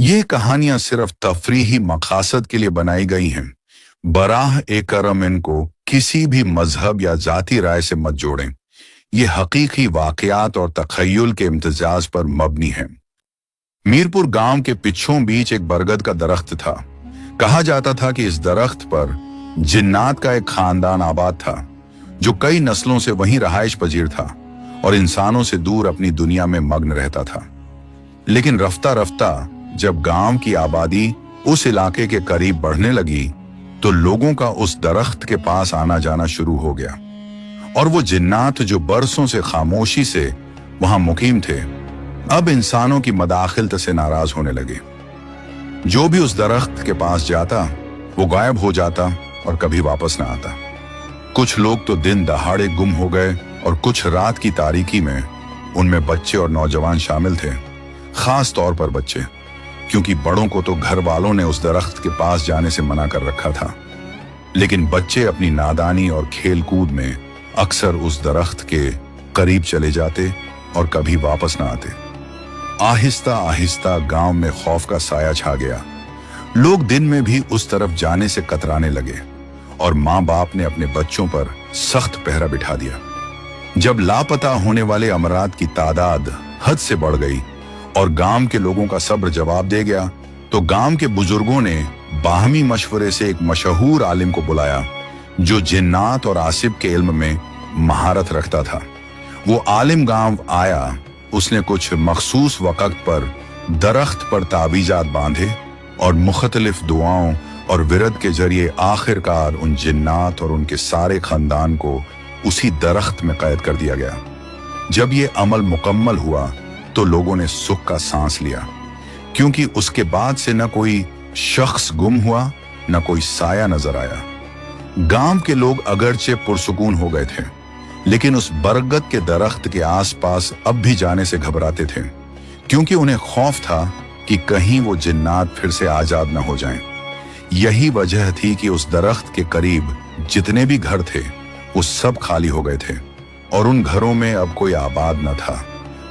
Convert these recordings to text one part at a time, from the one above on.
ये कहानियां सिर्फ तफरीही मकसद के लिए बनाई गई हैं। बराह ए करम इनको किसी भी मजहब या जाती राय से मत जोड़ें। ये हकीकी वाकयात और तखय्युल के इम्तिजाज पर मबनी है। मीरपुर गांव के पिछों बीच एक बरगद का दरख्त था। कहा जाता था कि इस दरख्त पर जिन्नात का एक खानदान आबाद था जो कई नस्लों से वहीं रहाइश पजीर था और इंसानों से दूर अपनी दुनिया में मग्न रहता था। लेकिन रफ्ता रफ्ता जब गांव की आबादी उस इलाके के करीब बढ़ने लगी तो लोगों का उस दरख्त के पास आना जाना शुरू हो गया और वो जिन्नात जो बरसों से खामोशी से वहां मुकीम थे अब इंसानों की मदाखिलत से नाराज होने लगे। जो भी उस दरख्त के पास जाता वो गायब हो जाता और कभी वापस ना आता। कुछ लोग तो दिन दहाड़े गुम हो गए और कुछ रात की तारीकी में। उनमें बच्चे और नौजवान शामिल थे, खास तौर पर बच्चे, क्योंकि बड़ों को तो घर वालों ने उस दरख्त के पास जाने से मना कर रखा था। लेकिन बच्चे अपनी नादानी और खेल कूद में अक्सर उस दरख्त के करीब चले जाते और कभी वापस ना आते। आहिस्ता आहिस्ता गांव में खौफ का साया छा गया। लोग दिन में भी उस तरफ जाने से कतराने लगे और माँ बाप ने अपने बच्चों पर सख्त पहरा बिठा दिया। जब लापता होने वाले अमरात की तादाद हद से बढ़ गई और गांव के लोगों का सब्र जवाब दे गया तो गांव के बुजुर्गों ने बाहमी मशवरे से एक मशहूर आलिम को बुलाया जो जिन्नात और आसिब के इल्म में महारत रखता था। वो आलिम गांव आया। उसने कुछ मखसूस वक्त पर दरख्त पर तावीजात बांधे और मुख्तलिफ दुआओं और विरद के जरिए आखिरकार उन जिन्नात और उनके सारे खानदान को उसी दरख्त में कैद कर दिया गया। जब ये अमल मुकम्मल हुआ तो लोगों ने सुख का सांस लिया, क्योंकि उसके बाद से न कोई शख्स गुम हुआ न कोई साया नजर आया। गांव के लोग अगरचे पुरसुकून हो गए थे, लेकिन उस बरगद के दरख्त के आसपास अब भी जाने से घबराते थे, क्योंकि उन्हें खौफ था कि कहीं वो जिन्नात फिर से आजाद न हो जाएं। यही वजह थी कि उस दरख्त के करीब जितने भी घर थे वो सब खाली हो गए थे और उन घरों में अब कोई आबाद न था।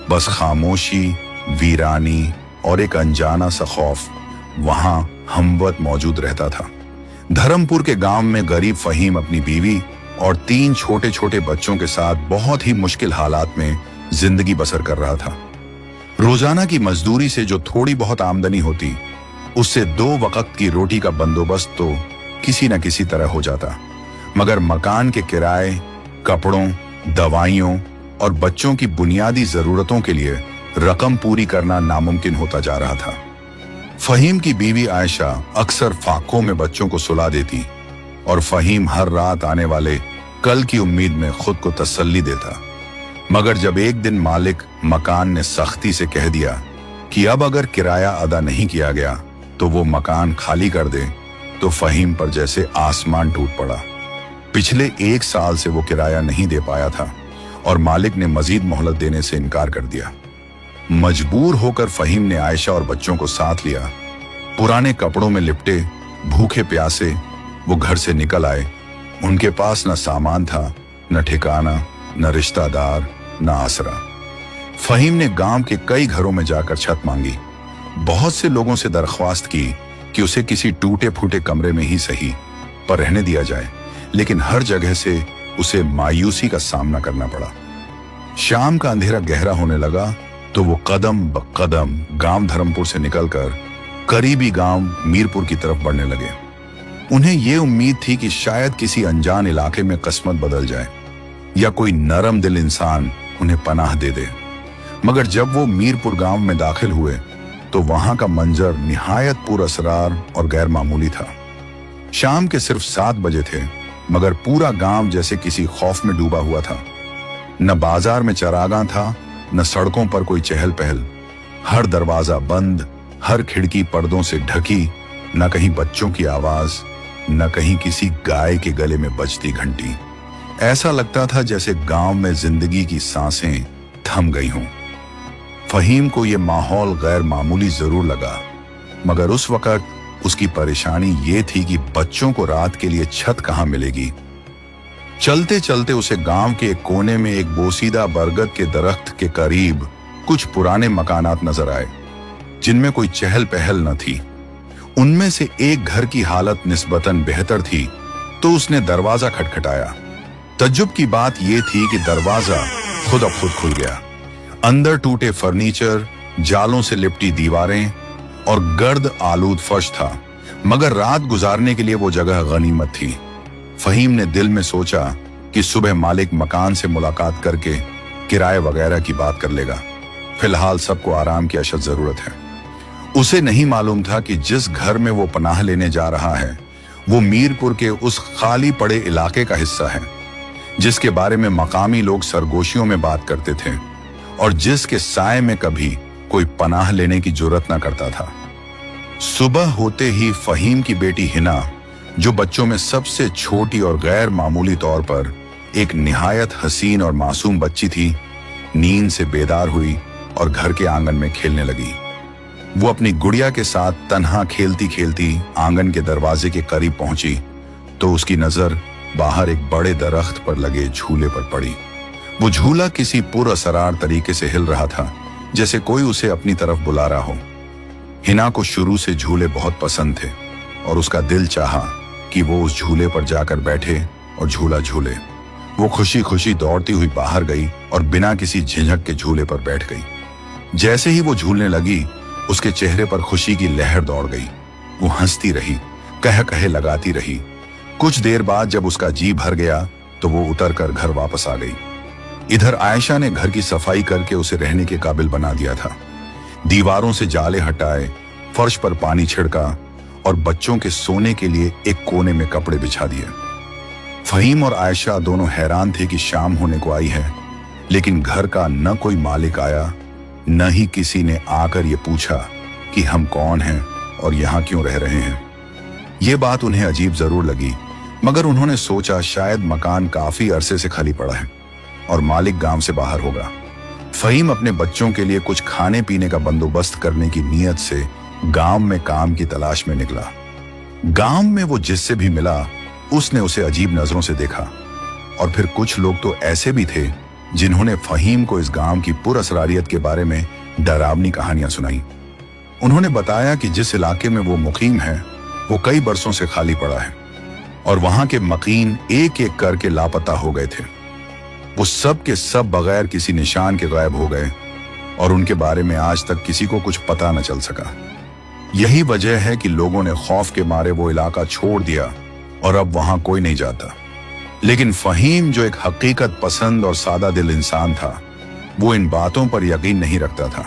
बस खामोशी, वीरानी और एक अनजाना सा खौफ वहां हमवत मौजूद रहता था। धर्मपुर के गांव में गरीब फहीम अपनी बीवी और 3 छोटे छोटे बच्चों के साथ बहुत ही मुश्किल हालात में जिंदगी बसर कर रहा था। रोजाना की मजदूरी से जो थोड़ी बहुत आमदनी होती उससे 2 वक्त की रोटी का बंदोबस्त तो किसी न किसी तरह हो जाता, मगर मकान के किराए, कपड़ों, दवाइयों और बच्चों की बुनियादी जरूरतों के लिए रकम पूरी करना नामुमकिन होता जा रहा था। फहीम की बीवी आयशा अक्सर फाकों में बच्चों को सुला देती और फहीम हर रात आने वाले कल की उम्मीद में खुद को तसल्ली देता। मगर जब एक दिन मालिक मकान ने सख्ती से कह दिया कि अब अगर किराया अदा नहीं किया गया तो वो मकान खाली कर दे, तो फहीम पर जैसे आसमान टूट पड़ा। पिछले 1 साल से वो किराया नहीं दे पाया था और मालिक ने मजीद मोहलत देने से इनकार कर दिया। मजबूर होकर फहीम ने आयशा और बच्चों को साथ लिया। पुराने कपड़ों में लिपटे, भूखे प्यासे वो घर से निकल आए। उनके पास न सामान था, न ठिकाना, न रिश्तेदार, न आसरा। फहीम ने गांव के कई घरों में जाकर छत मांगी। बहुत से लोगों से दरख्वास्त की कि उसे किसी टूटे फूटे कमरे में ही सही पर रहने दिया जाए, लेकिन हर जगह से उसे मायूसी का सामना करना पड़ा। शाम का अंधेरा गहरा होने लगा तो वो कदम ब कदम गांव धर्मपुर से निकलकर करीबी गांव मीरपुर की तरफ बढ़ने लगे। उन्हें ये उम्मीद थी कि शायद किसी अनजान इलाके में किस्मत बदल जाए या कोई नरम दिल इंसान उन्हें पनाह दे दे। मगर जब वो मीरपुर गांव में दाखिल हुए तो वहां का मंजर निहायत पुरअसरार और गैर मामूली था। शाम के सिर्फ 7 बजे थे, मगर पूरा गांव जैसे किसी खौफ में डूबा हुआ था। न बाजार में चरागां था, न सड़कों पर कोई चहल पहल। हर दरवाजा बंद, हर खिड़की पर्दों से ढकी, न कहीं बच्चों की आवाज, न कहीं किसी गाय के गले में बजती घंटी। ऐसा लगता था जैसे गांव में जिंदगी की सांसें थम गई हों। फहीम को यह माहौल गैर मामूली जरूर लगा, मगर उस वक्त उसकी परेशानी ये थी कि बच्चों को रात के लिए छत कहां मिलेगी। चलते चलते उसे गांव के एक कोने में एक बोसीदा बरगद के दरख्त के करीब कुछ पुराने मकानात नजर आए। जिनमें कोई चहल पहल न थी। उनमें से एक घर की हालत निस्बतन बेहतर थी, तो उसने दरवाजा खटखटाया। तज्जुब की बात यह थी कि दरवाजा खुद अब खुद खुल गया। अंदर टूटे फर्नीचर, जालों से लिपटी दीवारें और गर्द आलूद फर्श था, मगर रात गुजारने के लिए वो जगह गनीमत थी। फहीम ने दिल में सोचा कि सुबह मालिक मकान से मुलाकात करके किराए वगैरह की बात कर लेगा। फिलहाल सबको आराम की अशद जरूरत है। उसे नहीं मालूम था कि जिस घर में वो पनाह लेने जा रहा है वो मीरपुर के उस खाली पड़े इलाके का हिस्सा है, जिसके बारे में मकामी लोग सरगोशियों में बात करते थे और जिसके साए में कभी कोई पनाह लेने की जुर्रत न करता था। सुबह होते ही फहीम की बेटी हिना, जो बच्चों में सबसे छोटी और गैर मामूली तौर पर एक निहायत हसीन और मासूम बच्ची थी, नींद से बेदार हुई और घर के आंगन में खेलने लगी। वो अपनी गुड़िया के साथ तन्हा खेलती खेलती आंगन के दरवाजे के करीब पहुंची तो उसकी नजर बाहर एक बड़े दरख्त पर लगे झूले पर पड़ी। वो झूला किसी पुरअसरार तरीके से हिल रहा था, जैसे कोई उसे अपनी तरफ बुला रहा हो। हिना को शुरू से झूले बहुत पसंद थे और उसका दिल चाहा कि वो उस झूले पर जाकर बैठे और झूला झूले। वो खुशी खुशी दौड़ती हुई बाहर गई और बिना किसी झिझक के झूले पर बैठ गई। जैसे ही वो झूलने लगी, उसके चेहरे पर खुशी की लहर दौड़ गई। वो हंसती रही, कह कहे लगाती रही। कुछ देर बाद जब उसका जी भर गया तो वो उतरकर घर वापस आ गई। इधर आयशा ने घर की सफाई करके उसे रहने के काबिल बना दिया था। दीवारों से जाले हटाए, फर्श पर पानी छिड़का और बच्चों के सोने के लिए एक कोने में कपड़े बिछा दिए। फहीम और आयशा दोनों हैरान थे कि शाम होने को आई है, लेकिन घर का न कोई मालिक आया, न ही किसी ने आकर ये पूछा कि हम कौन हैं और यहाँ क्यों रह रहे हैं। ये बात उन्हें अजीब जरूर लगी, मगर उन्होंने सोचा शायद मकान काफी अरसे से खाली पड़ा है और मालिक गांव से बाहर होगा। फहीम अपने बच्चों के लिए कुछ खाने पीने का बंदोबस्त करने की नीयत से गांव में काम की तलाश में निकला। गांव में वो जिससे भी मिला उसने उसे अजीब नजरों से देखा और फिर कुछ लोग तो ऐसे भी थे जिन्होंने फहीम को इस गांव की पुरअसरारियत के बारे में डरावनी कहानियां सुनाई। उन्होंने बताया कि जिस इलाके में वो मुकीम है वो कई बरसों से खाली पड़ा है और वहां के मकीन एक एक करके लापता हो गए थे। वो सब के सब बगैर किसी निशान के गायब हो गए और उनके बारे में आज तक किसी को कुछ पता न चल सका। यही वजह है कि लोगों ने खौफ के मारे वो इलाका छोड़ दिया और अब वहां कोई नहीं जाता। लेकिन फहीम, जो एक हकीकत पसंद और सादा दिल इंसान था, वो इन बातों पर यकीन नहीं रखता था।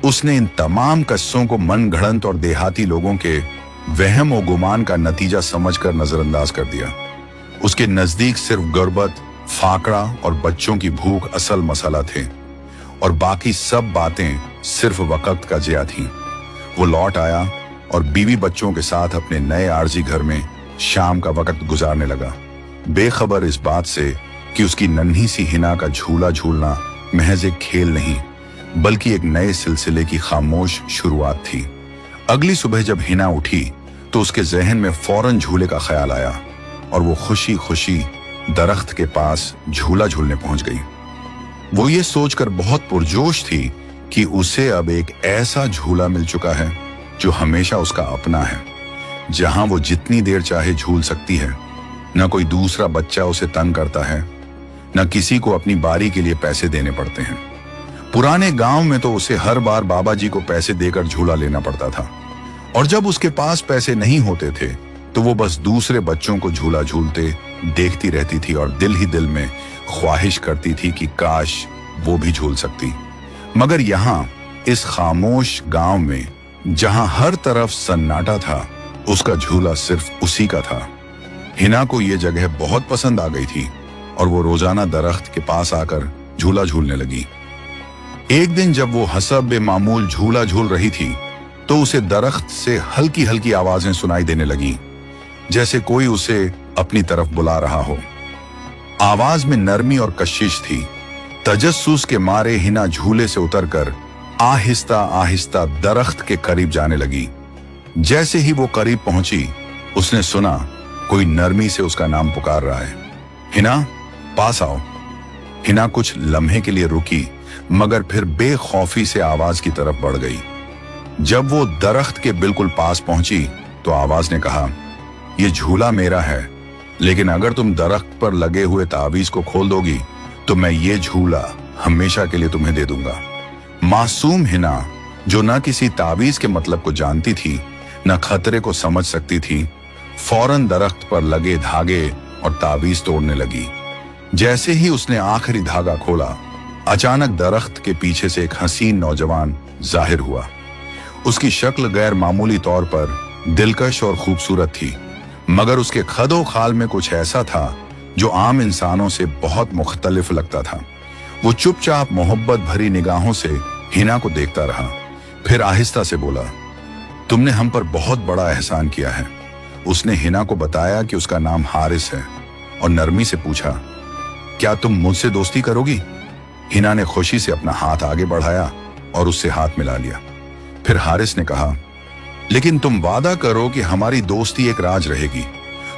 उसने इन तमाम किस्सों को मन घड़ंत और देहाती लोगों के वहम और गुमान का नतीजा समझकर नजरअंदाज कर दिया। उसके नजदीक सिर्फ गुर्बत, फाकड़ा और बच्चों की भूख असल मसला थे और बाकी सब बातें सिर्फ वक्त का जिया थीं। वो लौट आया और बीवी बच्चों के साथ अपने नए आरजी घर में शाम का वक्त गुजारने लगा, बेखबर इस बात से कि उसकी नन्ही सी हिना का झूला झूलना महज एक खेल नहीं बल्कि एक नए सिलसिले की खामोश शुरुआत थी। अगली सुबह जब हिना उठी तो उसके जहन में फौरन झूले का ख्याल आया और वो खुशी खुशी दरख्त के पास झूला झूलने पहुंच गई। वो ये सोचकर बहुत पुरजोश थी कि उसे अब एक ऐसा झूला मिल चुका है जो हमेशा उसका अपना है, जहां वो जितनी देर चाहे झूल सकती है। न कोई दूसरा बच्चा उसे तंग करता है, न किसी को अपनी बारी के लिए पैसे देने पड़ते हैं। पुराने गांव में तो उसे हर बार बाबा जी को पैसे देकर झूला लेना पड़ता था और जब उसके पास पैसे नहीं होते थे तो वो बस दूसरे बच्चों को झूला झूलते देखती रहती थी और दिल ही दिल में ख्वाहिश करती थी कि काश वो भी झूल सकती। मगर यहाँ इस खामोश गांव में जहां हर तरफ सन्नाटा था, उसका झूला सिर्फ उसी का था। हिना को यह जगह बहुत पसंद आ गई थी और वो रोजाना दरख्त के पास आकर झूला झूलने लगी। एक दिन जब वो हसब मामूल झूला झूल रही थी तो उसे दरख्त से हल्की हल्की आवाजें सुनाई देने लगी, जैसे कोई उसे अपनी तरफ बुला रहा हो। आवाज में नरमी और कशिश थी। तजस्सुस के मारे हिना झूले से उतरकर आहिस्ता आहिस्ता दरख्त के करीब जाने लगी। जैसे ही वो करीब पहुंची, उसने सुना कोई नरमी से उसका नाम पुकार रहा है, हिना पास आओ। हिना कुछ लम्हे के लिए रुकी, मगर फिर बेखौफी से आवाज की तरफ बढ़ गई। जब वो दरख्त के बिल्कुल पास पहुंची तो आवाज ने कहा, ये झूला मेरा है, लेकिन अगर तुम दरख्त पर लगे हुए तावीज को खोल दोगी तो मैं ये झूला हमेशा के लिए तुम्हें दे दूंगा। मासूम हिना, जो न किसी तावीज के मतलब को जानती थी न खतरे को समझ सकती थी, फौरन दरख्त पर लगे धागे और तावीज तोड़ने लगी। जैसे ही उसने आखिरी धागा खोला, अचानक दरख्त के पीछे से एक हसीन नौजवान जाहिर हुआ। उसकी शक्ल गैर मामूली तौर पर दिलकश और खूबसूरत थी, मगर उसके खदो खाल में कुछ ऐसा था जो आम इंसानों से बहुत मुख्तलिफ लगता था। वो चुपचाप मोहब्बत भरी निगाहों से हिना को देखता रहा, फिर आहिस्ता से बोला, तुमने हम पर बहुत बड़ा एहसान किया है। उसने हिना को बताया कि उसका नाम हारिस है और नरमी से पूछा, क्या तुम मुझसे दोस्ती करोगी? हिना ने खुशी से अपना हाथ आगे बढ़ाया और उससे हाथ मिला लिया। फिर हारिस ने कहा, लेकिन तुम वादा करो कि हमारी दोस्ती एक राज रहेगी।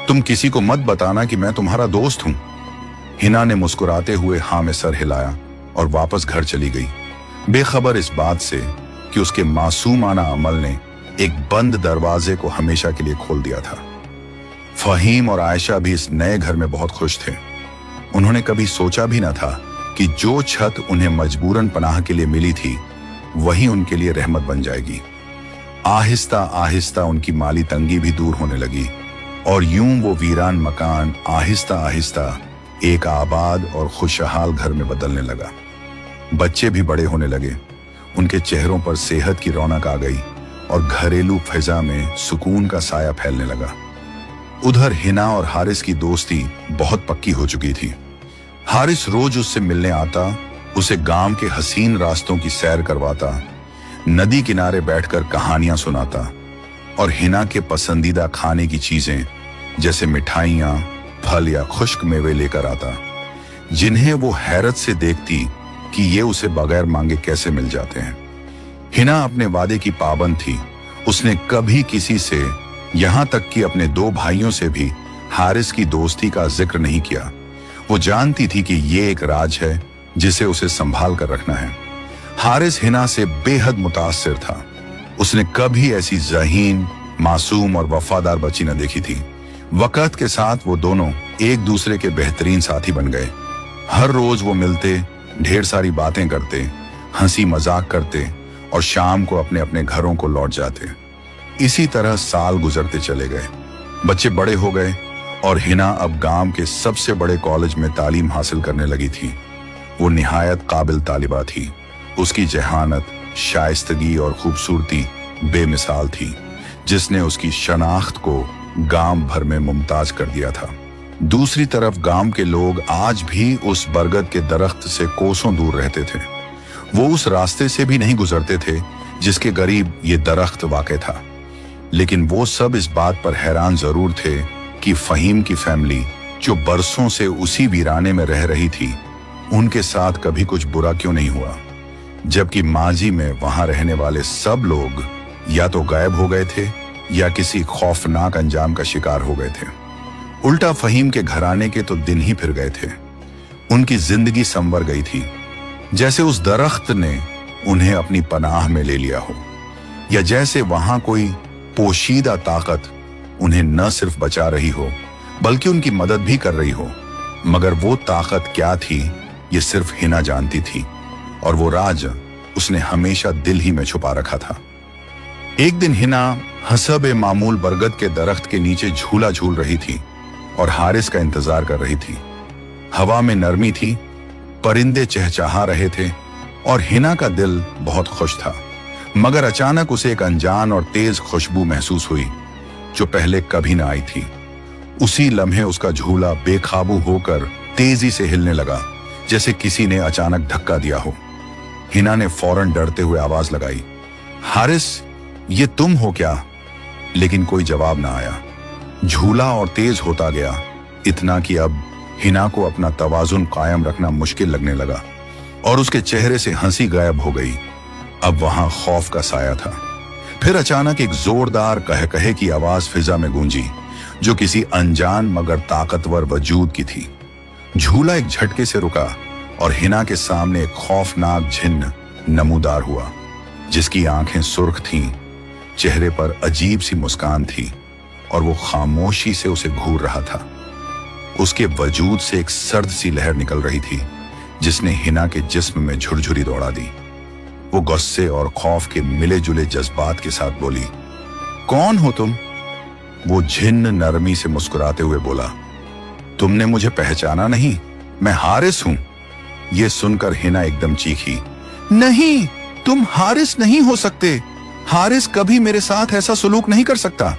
तुम किसी को मत बताना कि मैं तुम्हारा दोस्त हूं। हिना ने मुस्कुराते हुए हाँ में सर हिलाया और वापस घर चली गई, बेखबर इस बात से कि उसके मासूमाना अमल ने एक बंद दरवाजे को हमेशा के लिए खोल दिया था। फहीम और आयशा भी इस नए घर में बहुत खुश थे। उन्होंने कभी सोचा भी न था कि जो छत उन्हें मजबूरन पनाह के लिए मिली थी, वही उनके लिए रहमत बन जाएगी। आहिस्ता आहिस्ता उनकी माली तंगी भी दूर होने लगी और यूं वो वीरान मकान आहिस्ता आहिस्ता एक आबाद और खुशहाल घर में बदलने लगा। बच्चे भी बड़े होने लगे, उनके चेहरों पर सेहत की रौनक आ गई और घरेलू फिजा में सुकून का साया फैलने लगा। उधर हिना और हारिस की दोस्ती बहुत पक्की हो चुकी थी। हारिस रोज उससे मिलने आता, उसे गांव के हसीन रास्तों की सैर करवाता, नदी किनारे बैठकर कहानियां सुनाता और हिना के पसंदीदा खाने की चीजें जैसे मिठाइयां, फल या खुश्क मेवे लेकर आता, जिन्हें वो हैरत से देखती कि ये उसे बगैर मांगे कैसे मिल जाते हैं। हिना अपने वादे की पाबंद थी। उसने कभी किसी से, यहां तक कि अपने दो भाइयों से भी हारिस की दोस्ती का जिक्र नहीं किया। वो जानती थी कि ये एक राज है जिसे उसे संभाल कर रखना है। हारिस हिना से बेहद मुतासिर था। उसने कभी ऐसी ज़हीन, मासूम और वफादार बच्ची न देखी थी। वक़्त के साथ वो दोनों एक दूसरे के बेहतरीन साथी बन गए। हर रोज वो मिलते, ढेर सारी बातें करते, हंसी मजाक करते और शाम को अपने अपने घरों को लौट जाते। इसी तरह साल गुजरते चले गए। बच्चे बड़े हो गए और हिना अब गांव के सबसे बड़े कॉलेज में तालीम हासिल करने लगी थी। वो निहायत काबिल तालिबा थी। उसकी जहानत, शाइस्तगी और खूबसूरती बेमिसाल थी, जिसने उसकी शनाख्त को गांव भर में मुमताज कर दिया था। दूसरी तरफ गांव के लोग आज भी उस बरगद के दरख्त से कोसों दूर रहते थे। वो उस रास्ते से भी नहीं गुजरते थे जिसके करीब ये दरख्त वाक़ था। लेकिन वो सब इस बात पर हैरान जरूर थे कि फहीम की फैमिली, जो बरसों से उसी वीराने में रह रही थी, उनके साथ कभी कुछ बुरा क्यों नहीं हुआ, जबकि माजी में वहां रहने वाले सब लोग या तो गायब हो गए थे या किसी खौफनाक अंजाम का शिकार हो गए थे। उल्टा फहीम के घराने के तो दिन ही फिर गए थे। उनकी जिंदगी संवर गई थी, जैसे उस दरख्त ने उन्हें अपनी पनाह में ले लिया हो, या जैसे वहां कोई पोशीदा ताकत उन्हें न सिर्फ बचा रही हो बल्कि उनकी मदद भी कर रही हो। मगर वो ताकत क्या थी, ये सिर्फ हिना जानती थी, और वो राज उसने हमेशा दिल ही में छुपा रखा था। एक दिन हिना हसब मामूल बरगद के दरख्त के नीचे झूला झूल रही थी और हारिस का इंतजार कर रही थी। हवा में नरमी थी, परिंदे चहचहा रहे थे और हिना का दिल बहुत खुश था। मगर अचानक उसे एक अनजान और तेज खुशबू महसूस हुई जो पहले कभी ना आई थी। उसी लम्हे उसका झूला बेकाबू होकर तेजी से हिलने लगा, जैसे किसी ने अचानक धक्का दिया हो। हिना ने फौरन डरते हुए आवाज लगाई, हारिस, ये तुम हो क्या? लेकिन कोई जवाब ना आया। झूला और तेज होता गया, इतना कि अब हिना को अपना तवाजुन कायम रखना मुश्किल लगने लगा और उसके चेहरे से हंसी गायब हो गई। अब वहां खौफ का साया था। फिर अचानक एक जोरदार कहकहे की आवाज फिजा में गूंजी, जो किसी अनजान मगर ताकतवर वजूद की थी। झूला एक झटके से रुका और हिना के सामने एक खौफनाक जिन्न नमूदार हुआ। जिसकी आंखें सुर्ख थीं, चेहरे पर अजीब सी मुस्कान थी और वो खामोशी से उसे घूर रहा था। उसके वजूद से एक सर्द सी लहर निकल रही थी जिसने हिना के जिस्म में झुरझुरी दौड़ा दी। वो गुस्से और खौफ के मिले जुले जज्बात के साथ बोली, कौन हो तुम? वो झिन्न नरमी से मुस्कुराते हुए बोला, तुमने मुझे पहचाना नहीं, मैं हारिस हूं। ये सुनकर हिना एकदम चीखी, नहीं, तुम हारिस नहीं हो सकते। हारिस कभी मेरे साथ ऐसा सलूक नहीं कर सकता।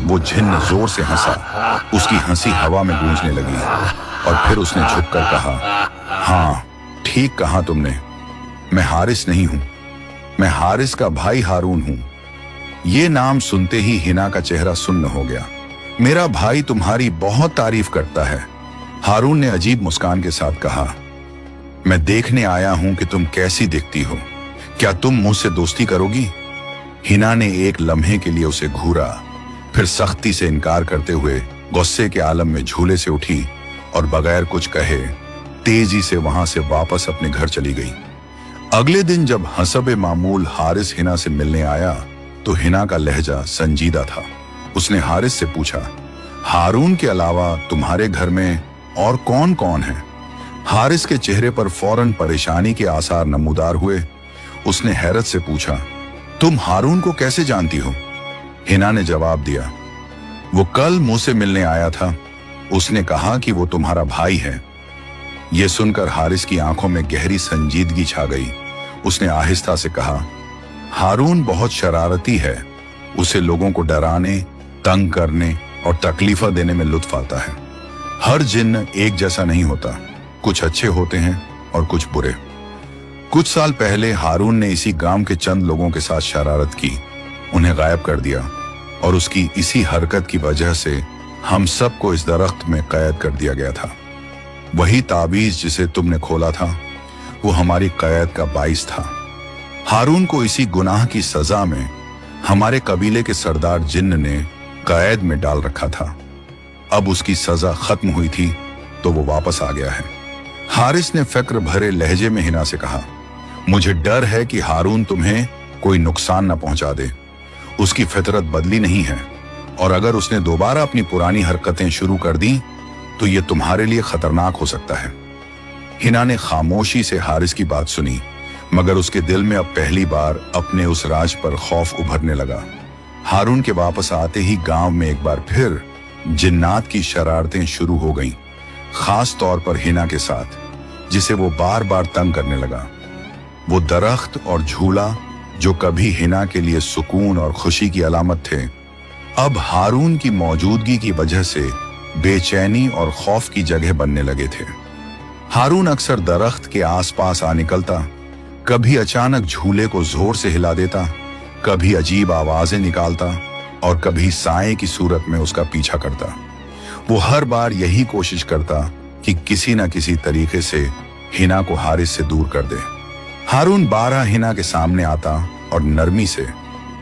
वो झिन्न जोर से हंसा। उसकी हंसी हवा में गूंजने लगी और फिर उसने झुककर कहा, हाँ, ठीक कहा तुमने, मैं हारिस नहीं हूं, मैं हारिस का भाई हारून हूं। ये नाम सुनते ही हिना का चेहरा सुन्न हो गया। मेरा भाई तुम्हारी बहुत तारीफ करता है, हारून ने अजीब मुस्कान के साथ कहा। मैं देखने आया हूं कि तुम कैसी दिखती हो, क्या तुम मुझसे दोस्ती करोगी? हिना ने एक लम्हे के लिए उसे घूरा, फिर सख्ती से इनकार करते हुए गुस्से के आलम में झूले से उठी और बगैर कुछ कहे तेजी से वहां से वापस अपने घर चली गई। अगले दिन जब हसबे मामूल हारिस हिना से मिलने आया तो हिना का लहजा संजीदा था। उसने हारिस से पूछा, हारून के अलावा तुम्हारे घर में और कौन कौन है? हारिस के चेहरे पर फौरन परेशानी के आसार नमूदार हुए। उसने हैरत से पूछा, तुम हारून को कैसे जानती हो? हिना ने जवाब दिया, वो कल मुझसे मिलने आया था, उसने कहा कि वो तुम्हारा भाई है। यह सुनकर हारिस की आंखों में गहरी संजीदगी छा गई। उसने आहिस्ता से कहा, हारून बहुत शरारती है, उसे लोगों को डराने, तंग करने और तकलीफा देने में लुत्फ आता है। हर जिन्न एक जैसा नहीं होता, कुछ अच्छे होते हैं और कुछ बुरे। कुछ साल पहले हारून ने इसी गांव के चंद लोगों के साथ शरारत की, उन्हें गायब कर दिया और उसकी इसी हरकत की वजह से हम सबको इस दरख्त में कैद कर दिया गया था। वही ताबीज जिसे तुमने खोला था वो हमारी कैद का बाइस था। हारून को इसी गुनाह की सजा में हमारे कबीले के सरदार जिन्न ने कैद में डाल रखा था। अब उसकी सजा खत्म हुई थी तो वो वापस आ गया है। हारिस ने फिक्र भरे लहजे में हिना से कहा, मुझे डर है कि हारून तुम्हें कोई नुकसान न पहुंचा दे। उसकी फितरत बदली नहीं है और अगर उसने दोबारा अपनी पुरानी हरकतें शुरू कर दी तो ये तुम्हारे लिए खतरनाक हो सकता है। हिना ने खामोशी से हारिस की बात सुनी, मगर उसके दिल में अब पहली बार अपने उस राज पर खौफ उभरने लगा। हारून के वापस आते ही गांव में एक बार फिर जिन्नात की शरारतें शुरू हो गईं, खास तौर पर हिना के साथ, जिसे वो बार बार तंग करने लगा। वो दरख्त और झूला जो कभी हिना के लिए सुकून और खुशी की अलामत थे, अब हारून की मौजूदगी की वजह से बेचैनी और खौफ की जगह बनने लगे थे। हारून अक्सर दरख्त के आसपास आ निकलता, कभी अचानक झूले को जोर से हिला देता, कभी अजीब आवाजें निकालता और कभी साए की सूरत में उसका पीछा करता। वो हर बार यही कोशिश करता कि किसी न किसी तरीके से हिना को हारिस से दूर कर दे। हारून बारह हिना के सामने आता और नरमी से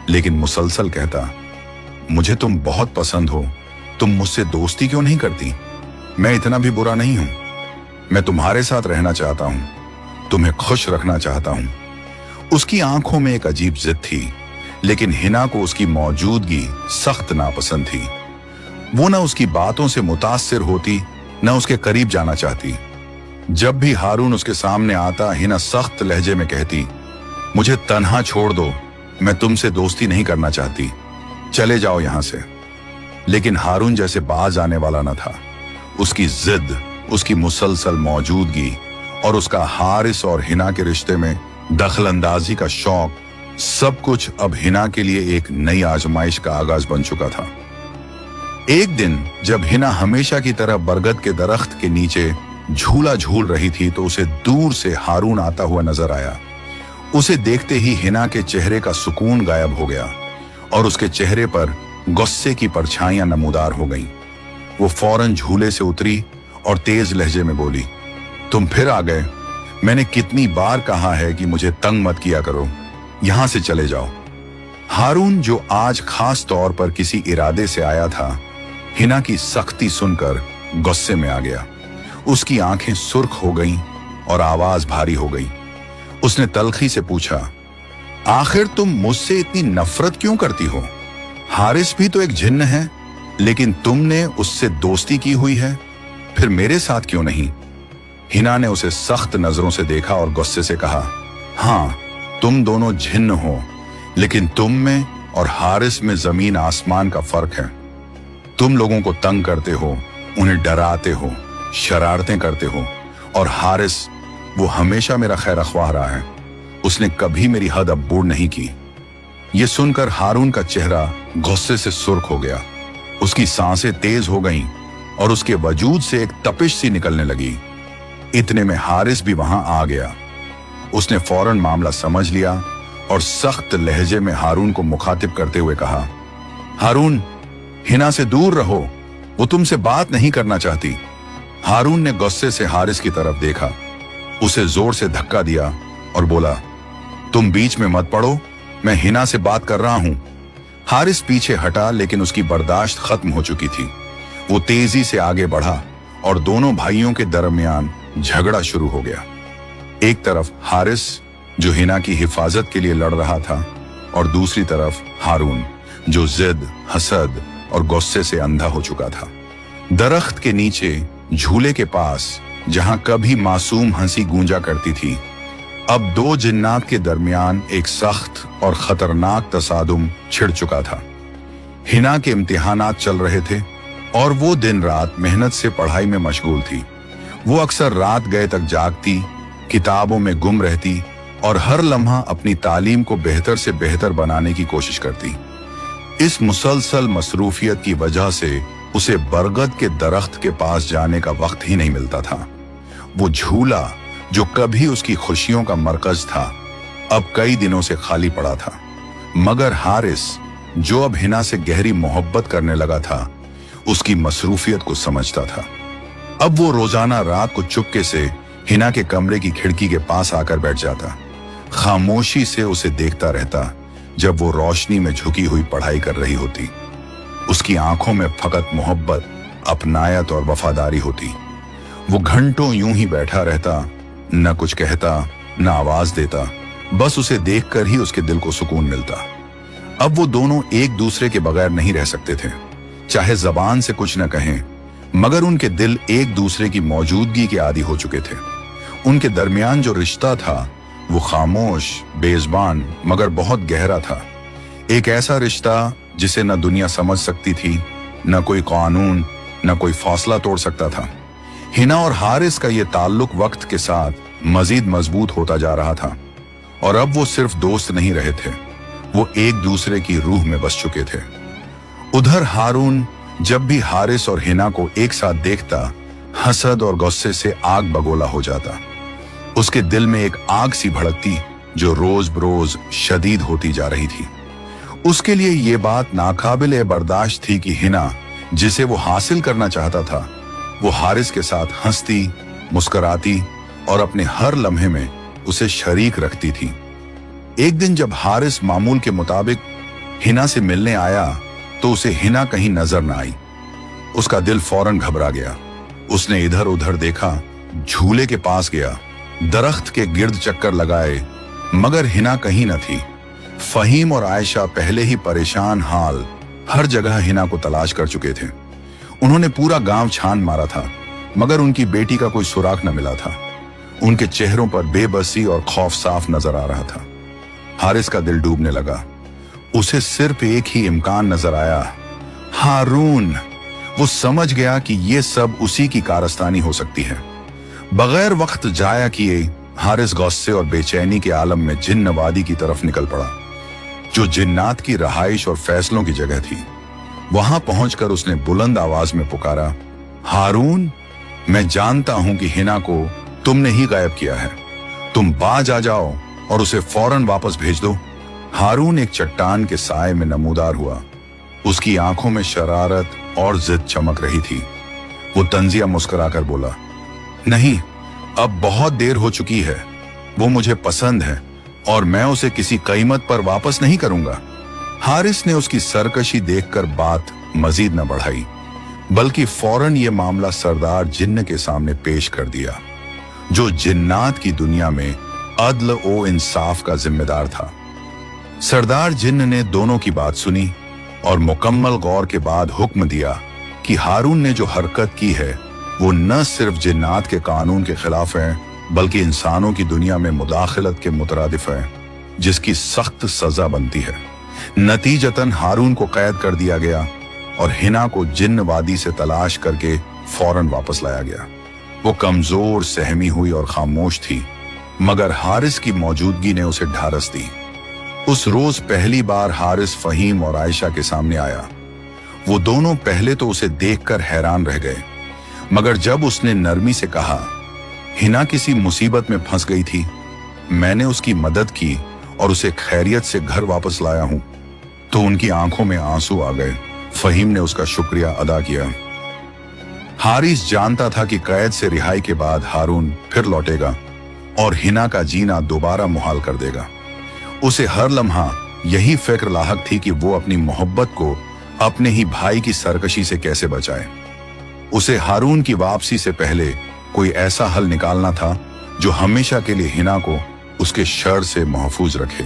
लेकिन मुसलसल कहता, मुझे तुम बहुत पसंद हो, तुम मुझसे दोस्ती क्यों नहीं करती? मैं इतना भी बुरा नहीं हूं, मैं तुम्हारे साथ रहना चाहता हूं, तुम्हें खुश रखना चाहता हूं। उसकी आंखों में एक अजीब जिद थी, लेकिन हिना को उसकी मौजूदगी सख्त नापसंद थी। वो न उसकी बातों से मुतासिर होती, न उसके करीब जाना चाहती। जब भी हारून उसके सामने आता, हिना सख्त लहजे में कहती, मुझे तन्हा छोड़ दो, मैं तुमसे दोस्ती नहीं करना चाहती, चले जाओ यहां से। लेकिन हारून जैसे बाज आने वाला न था। उसकी जिद, उसकी मुसलसल मौजूदगी और उसका हारिस और हिना के रिश्ते में दखल अंदाजी का शौक, सब कुछ अब हिना के लिए एक नई आजमाइश का आगाज बन चुका था। एक दिन जब हिना हमेशा की तरह बरगद के दरख्त के नीचे झूला झूल रही थी तो उसे दूर से हारून आता हुआ नजर आया। उसे देखते ही हिना के चेहरे का सुकून गायब हो गया और उसके चेहरे पर गुस्से की परछाइयां नमूदार हो गईं। वो फौरन झूले से उतरी और तेज लहजे में बोली, तुम फिर आ गए। मैंने कितनी बार कहा है कि मुझे तंग मत किया करो, यहां से चले जाओ। हारून, जो आज खास तौर पर किसी इरादे से आया था, हिना की सख्ती सुनकर गुस्से में आ गया। उसकी आंखें सुर्ख हो गईं और आवाज भारी हो गई। उसने तल्खी से पूछा, आखिर तुम मुझसे इतनी नफरत क्यों करती हो? हारिस भी तो एक जिन्न है, लेकिन तुमने उससे दोस्ती की हुई है, फिर मेरे साथ क्यों नहीं? हिना ने उसे सख्त नजरों से देखा और गुस्से से कहा, हाँ, तुम दोनों जिन्न हो, लेकिन तुम में और हारिस में जमीन आसमान का फर्क है। तुम लोगों को तंग करते हो, उन्हें डराते हो, शरारतें करते हो, और हारिस, वो हमेशा मेरा खैर ख्वाह रहा है। उसने कभी मेरी हद अब्बूर नहीं की। ये सुनकर हारून का चेहरा गुस्से से सुर्ख हो गया। उसकी सांसें तेज हो गईं और उसके वजूद से एक तपिश सी निकलने लगी। इतने में हारिस भी वहां आ गया। उसने फौरन मामला समझ लिया और सख्त लहजे में हारून को मुखातिब करते हुए कहा, हारून, हिना से दूर रहो, वो तुमसे बात नहीं करना चाहती। हारून ने गुस्से से हारिस की तरफ देखा, उसे जोर से धक्का दिया और बोला, तुम बीच में मत पड़ो, मैं हिना से बात कर रहा हूं। हारिस पीछे हटा, लेकिन उसकी बर्दाश्त खत्म हो चुकी थी। वो तेजी से आगे बढ़ा और दोनों भाइयों के दरमियान झगड़ा शुरू हो गया। एक तरफ हारिस, जो हिना की हिफाजत के लिए लड़ रहा था, और दूसरी तरफ हारून, जो जिद, हसद और गुस्से से अंधा हो चुका था। दरख्त के नीचे झूले के पास, जहां कभी मासूम हंसी गूंजा करती थी, अब दो जिन्नात के दरमियान एक सख्त और खतरनाक तसादुम छिड़ चुका था। हिना के इम्तिहानात चल रहे थे और वो दिन रात मेहनत से पढ़ाई में मशगूल थी। वो अक्सर रात गए तक जागती, किताबों में गुम रहती और हर लम्हा अपनी तालीम को बेहतर से बेहतर बनाने की कोशिश करती। इस मुसलसल मसरूफियत की वजह से उसे बरगद के दरख्त के पास जाने का वक्त ही नहीं मिलता था। वो झूला, जो कभी उसकी खुशियों का मरकज था, अब कई दिनों से खाली पड़ा था। मगर हारिस, जो अब हिना से गहरी मोहब्बत करने लगा था, उसकी मसरूफियत को समझता था। अब वो रोजाना रात को चुपके से हिना के कमरे की खिड़की के पास आकर बैठ जाता, खामोशी से उसे देखता रहता जब वो रोशनी में झुकी हुई पढ़ाई कर रही होती। उसकी आंखों में फकत मोहब्बत, अपनायत और वफादारी होती। वो घंटों यूं ही बैठा रहता, न कुछ कहता, न आवाज देता, बस उसे देखकर ही उसके दिल को सुकून मिलता। अब वो दोनों एक दूसरे के बगैर नहीं रह सकते थे। चाहे जबान से कुछ न कहें, मगर उनके दिल एक दूसरे की मौजूदगी के आदी हो चुके थे। उनके दरमियान जो रिश्ता था, वो खामोश, बेज़बान, मगर बहुत गहरा था। एक ऐसा रिश्ता जिसे न दुनिया समझ सकती थी, न कोई कानून, न कोई फौसला तोड़ सकता था। हिना और हारिस का ये ताल्लुक वक्त के साथ मजीद मजबूत होता जा रहा था, और अब वो सिर्फ दोस्त नहीं रहे थे, वो एक दूसरे की रूह में बस चुके थे। उधर हारून जब भी हारिस और हिना को एक साथ देखता, हसद और गुस्से से आग बगोला हो जाता। उसके दिल में एक आग सी भड़कती, जो रोज बरोज शदीद होती जा रही थी। उसके लिए ये बात नाकाबिले बर्दाश्त थी कि हिना, जिसे वो हासिल करना चाहता था, वो हारिस के साथ हंसती, मुस्कुराती और अपने हर लम्हे में उसे शरीक रखती थी। एक दिन जब हारिस मामूल के मुताबिक हिना से मिलने आया, तो उसे हिना कहीं नजर न आई। उसका दिल फौरन घबरा गया। उसने इधर उधर देखा, झूले के पास गया, दरख्त के गिर्द चक्कर लगाए, मगर हिना कहीं न थी। फहीम और आयशा पहले ही परेशान हाल हर जगह हिना को तलाश कर चुके थे। उन्होंने पूरा गांव छान मारा था, मगर उनकी बेटी का कोई सुराग न मिला था। उनके चेहरों पर बेबसी और खौफ साफ नजर आ रहा था। हारिस का दिल डूबने लगा। उसे सिर्फ एक ही इम्कान नजर आया, हारून। वो समझ गया कि ये सब उसी की कारस्तानी हो सकती है। बगैर वक्त जाया किए हारिस गुस्से और बेचैनी के आलम में जिन्न वादी की तरफ निकल पड़ा, जो जिन्नात की रहाइश और फैसलों की जगह थी। वहां पहुंचकर उसने बुलंद आवाज में पुकारा, हारून, मैं जानता हूं कि हिना को तुमने ही गायब किया है। तुम बाज आ जाओ और उसे फौरन वापस भेज दो। हारून एक चट्टान के साए में नमूदार हुआ। उसकी आंखों में शरारत और जिद चमक रही थी। वो तंजिया मुस्कुराकर बोला, नहीं, अब बहुत देर हो चुकी है। वो मुझे पसंद है और मैं उसे किसी कीमत पर वापस नहीं करूंगा। हारिस ने उसकी सरकशी देखकर बात मजीद न बढ़ाई, बल्कि फौरन ये मामला सरदार जिन्न के सामने पेश कर दिया, जो जिन्नात की दुनिया में अदल ओ इंसाफ का जिम्मेदार था। सरदार जिन्न ने दोनों की बात सुनी और मुकम्मल गौर के बाद हुक्म दिया कि हारून ने जो हरकत की है वो न सिर्फ जिन्नात के कानून के खिलाफ है बल्कि इंसानों की दुनिया में मुदाखलत के मुतरादिफ है, जिसकी सख्त सजा बनती है। नतीजतन हारून को कैद कर दिया गया और हिना को जिन्न वादी से तलाश करके फौरन वापस लाया गया। वो कमजोर, सहमी हुई और खामोश थी, मगर हारिस की मौजूदगी ने उसे ढारस दी। उस रोज पहली बार हारिस फहीम और आयशा के सामने आया। वो दोनों पहले तो उसे देखकर हैरान रह गए, मगर जब उसने नरमी से कहा, हिना किसी मुसीबत में फंस गई थी, मैंने उसकी मदद की और उसे खैरियत से घर वापस लाया हूं, तो उनकी आंखों में आंसू आ गए। फहीम ने उसका शुक्रिया अदा किया। हारिस जानता था कि कैद से रिहाई के बाद हारून फिर लौटेगा और हिना का जीना दोबारा मुहाल कर देगा। उसे हर लम्हा यही फिक्र लाहक थी कि वो अपनी मोहब्बत को अपने ही भाई की सरकशी से कैसे बचाए। उसे हारून की वापसी से पहले कोई ऐसा हल निकालना था जो हमेशा के लिए हिना को उसके शर से महफूज रखे।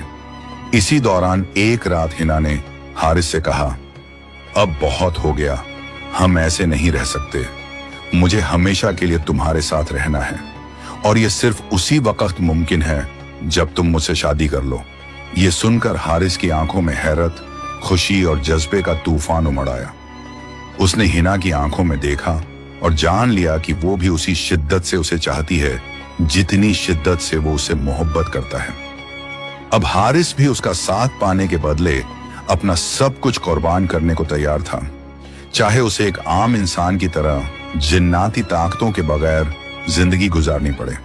इसी दौरान एक रात हिना ने हारिस से कहा, अब बहुत हो गया, हम ऐसे नहीं रह सकते, मुझे हमेशा के लिए तुम्हारे साथ रहना है और यह सिर्फ उसी वक्त मुमकिन है जब तुम मुझसे शादी कर लो। ये सुनकर हारिस की आंखों में हैरत, खुशी और जज्बे का तूफान उमड़ आया। उसने हिना की आंखों में देखा और जान लिया कि वो भी उसी शिद्दत से उसे चाहती है जितनी शिद्दत से वो उसे मोहब्बत करता है। अब हारिस भी उसका साथ पाने के बदले अपना सब कुछ कुर्बान करने को तैयार था, चाहे उसे एक आम इंसान की तरह जिन्नाती ताकतों के बगैर जिंदगी गुजारनी पड़े।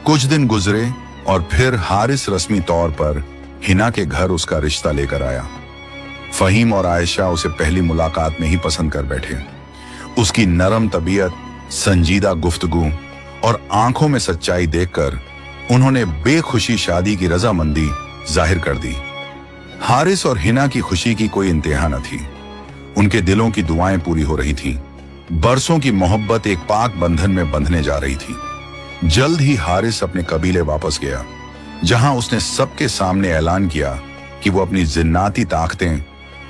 कुछ दिन गुजरे और फिर हारिस रस्मी तौर पर हिना के घर उसका रिश्ता लेकर आया। फहीम और आयशा उसे पहली मुलाकात में ही पसंद कर बैठे। उसकी नरम तबीयत, संजीदा गुफ्तगू और आंखों में सच्चाई देखकर उन्होंने बेखुशी शादी की रजामंदी जाहिर कर दी। हारिस और हिना की खुशी की कोई इंतहा न थी। उनके दिलों की दुआएं पूरी हो रही थीं। बरसों की मोहब्बत एक पाक बंधन में बंधने जा रही थी। जल्द ही हारिस अपने कबीले वापस गया, जहां उसने सबके सामने ऐलान किया कि वो अपनी जिन्नाती ताकतें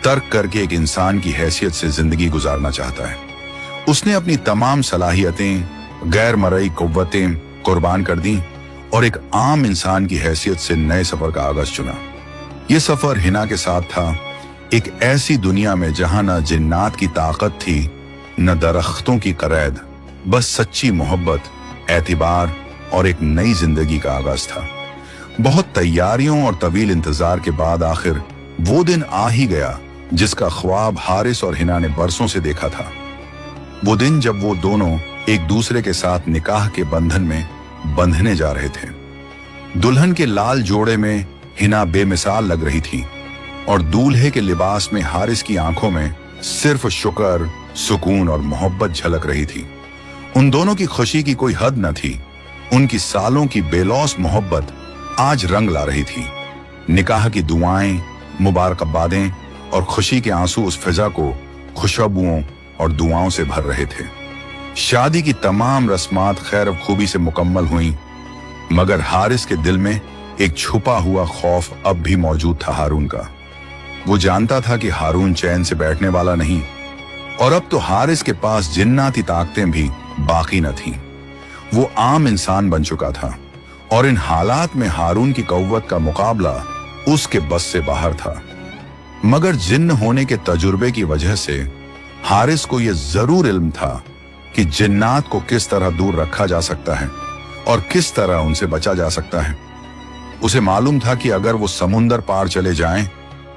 तर्क करके एक इंसान की हैसियत से जिंदगी गुजारना चाहता है। उसने अपनी तमाम सलाहियतें, गैर मरई कुव्वतें कुर्बान कर दी और एक आम इंसान की हैसियत से नए सफर का आगाज चुना। यह सफर हिना के साथ था, एक ऐसी दुनिया में जहां न जिन्नात की ताकत थी न दरख्तों की करैद, बस सच्ची मोहब्बत, एतबार और एक नई जिंदगी का आगाज था। बहुत तैयारियों और तवील इंतजार के बाद आखिर वो दिन आ ही गया जिसका ख्वाब हारिस और हिना ने बरसों से देखा था। वो दिन जब वो दोनों एक दूसरे के साथ निकाह के बंधन में बंधने जा रहे थे। दुल्हन के लाल जोड़े में हिना बेमिसाल लग रही थी और दूल्हे के लिबास में हारिस की आंखों में सिर्फ शुक्र, सुकून और मोहब्बत झलक रही थी। उन दोनों की खुशी की कोई हद न थी। उनकी सालों की बेलौस मोहब्बत आज रंग ला रही थी। निकाह की दुआएं, मुबारकबादें और खुशी के आंसू उस फिजा को खुशबुओं और दुआओं से भर रहे थे। शादी की तमाम रस्मात खैर खूबी से मुकम्मल हुई, मगर हारिस के दिल में एक छुपा हुआ खौफ अब भी मौजूद था हारून का। वो जानता था कि हारून चैन से बैठने वाला नहीं और अब तो हारिस के पास जिन्नाती ताकतें भी बाकी न थीं। वो आम इंसान बन चुका था और इन हालात में हारून की कव्वत का मुकाबला उसके बस से बाहर था। मगर जिन्न होने के तजुर्बे की वजह से हारिस को यह जरूर इल्म था कि जिन्नात को किस तरह दूर रखा जा सकता है और किस तरह उनसे बचा जा सकता है। उसे मालूम था कि अगर वो समुंदर पार चले जाएं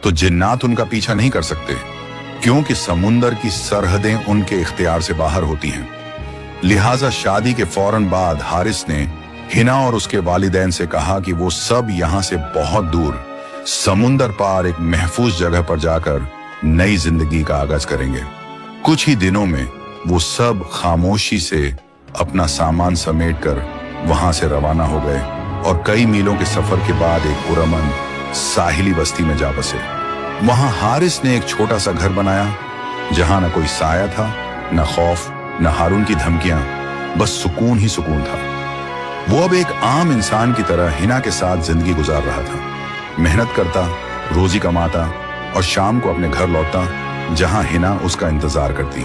तो जिन्नात उनका पीछा नहीं कर सकते, क्योंकि समुंदर की सरहदें उनके इख्तियार से बाहर होती हैं। लिहाजा शादी के फौरन बाद हारिस ने हिना और उसके वालिदैन से कहा कि वो सब यहां से बहुत दूर समुंदर पार एक महफूज जगह पर जाकर नई जिंदगी का आगाज करेंगे। कुछ ही दिनों में वो सब खामोशी से अपना सामान समेटकर वहां से रवाना हो गए और कई मीलों के सफर के बाद एक पुरअमन साहिली बस्ती में जा बसे। वहां हारिस ने एक छोटा सा घर बनाया, जहां न कोई साया था, न खौफ, न हारून की धमकियां, बस सुकून ही सुकून था। वो अब एक आम इंसान की तरह हिना के साथ जिंदगी गुजार रहा था, मेहनत करता, रोजी कमाता और शाम को अपने घर लौटता, जहां हिना उसका इंतजार करती।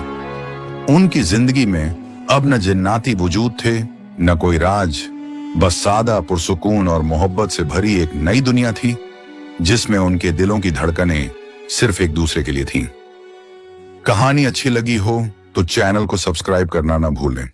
उनकी जिंदगी में अब न जिन्नाती वजूद थे, न कोई राज, बस सादा, पुरसुकून और मोहब्बत से भरी एक नई दुनिया थी, जिसमें उनके दिलों की धड़कनें सिर्फ एक दूसरे के लिए थीं। कहानी अच्छी लगी हो तो चैनल को सब्सक्राइब करना ना भूलें।